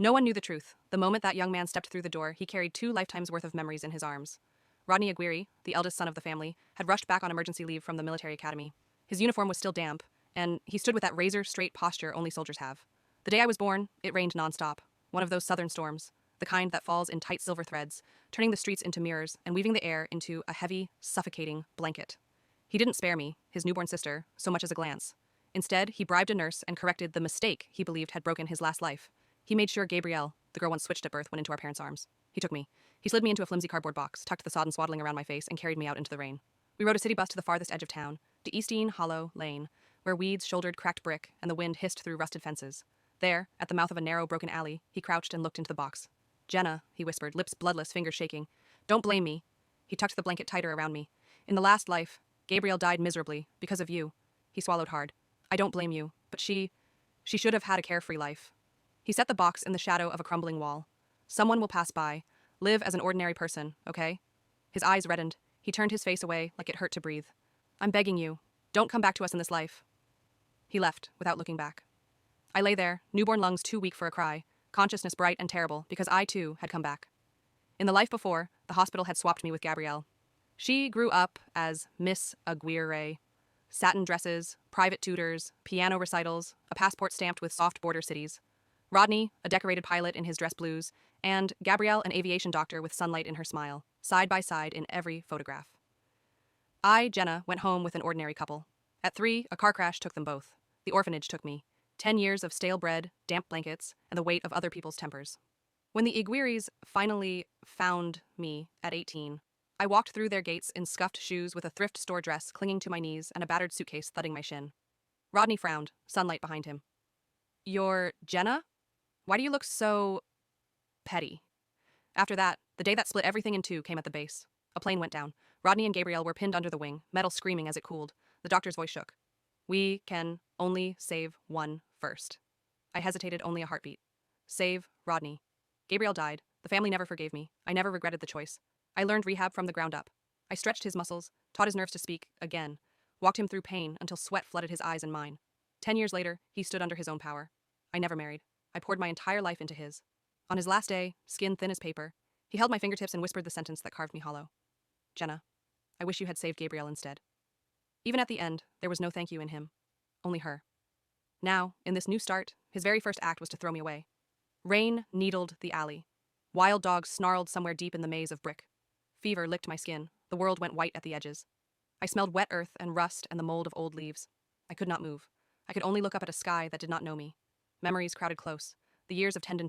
No one knew the truth. The moment that young man stepped through the door, he carried 2 lifetimes worth of memories in his arms. Rodney Aguirre, the eldest son of the family, had rushed back on emergency leave from the military academy. His uniform was still damp, and he stood with that razor-straight posture only soldiers have. The day I was born, it rained nonstop. One of those southern storms, the kind that falls in tight silver threads, turning the streets into mirrors and weaving the air into a heavy, suffocating blanket. He didn't spare me, his newborn sister, so much as a glance. Instead, he bribed a nurse and corrected the mistake he believed had broken his last life. He made sure Gabrielle, the girl once switched at birth, went into our parents' arms. He took me. He slid me into a flimsy cardboard box, tucked the sodden swaddling around my face, and carried me out into the rain. We rode a city bus to the farthest edge of town, to Eastine Hollow Lane, where weeds shouldered cracked brick and the wind hissed through rusted fences. There, at the mouth of a narrow, broken alley, he crouched and looked into the box. "Jenna," he whispered, lips bloodless, fingers shaking. "Don't blame me." He tucked the blanket tighter around me. "In the last life, Gabrielle died miserably, because of you." He swallowed hard. "I don't blame you, but she should have had a carefree life." He set the box in the shadow of a crumbling wall. "Someone will pass by. Live as an ordinary person, okay?" His eyes reddened. He turned his face away like it hurt to breathe. "I'm begging you. Don't come back to us in this life." He left, without looking back. I lay there, newborn lungs too weak for a cry, consciousness bright and terrible, because I, too, had come back. In the life before, the hospital had swapped me with Gabrielle. She grew up as Miss Aguirre. Satin dresses, private tutors, piano recitals, a passport stamped with soft border cities. Rodney, a decorated pilot in his dress blues, and Gabrielle, an aviation doctor with sunlight in her smile, side by side in every photograph. I, Jenna, went home with an ordinary couple. At 3, a car crash took them both. The orphanage took me. 10 years of stale bread, damp blankets, and the weight of other people's tempers. When the Aguirres finally found me at 18, I walked through their gates in scuffed shoes with a thrift store dress clinging to my knees and a battered suitcase thudding my shin. Rodney frowned, sunlight behind him. "You're Jenna? Why do you look so petty?" After that, the day that split everything in two came at the base. A plane went down. Rodney and Gabrielle were pinned under the wing, metal screaming as it cooled. The doctor's voice shook. "We can only save one first." I hesitated only a heartbeat. Save Rodney. Gabrielle died. The family never forgave me. I never regretted the choice. I learned rehab from the ground up. I stretched his muscles, taught his nerves to speak again, walked him through pain until sweat flooded his eyes and mine. 10 years later, he stood under his own power. I never married. I poured my entire life into his. On his last day, skin thin as paper, he held my fingertips and whispered the sentence that carved me hollow. "Jenna, I wish you had saved Gabrielle instead." Even at the end, there was no thank you in him. Only her. Now, in this new start, his very first act was to throw me away. Rain needled the alley. Wild dogs snarled somewhere deep in the maze of brick. Fever licked my skin. The world went white at the edges. I smelled wet earth and rust and the mold of old leaves. I could not move. I could only look up at a sky that did not know me. Memories crowded close. The years of tendon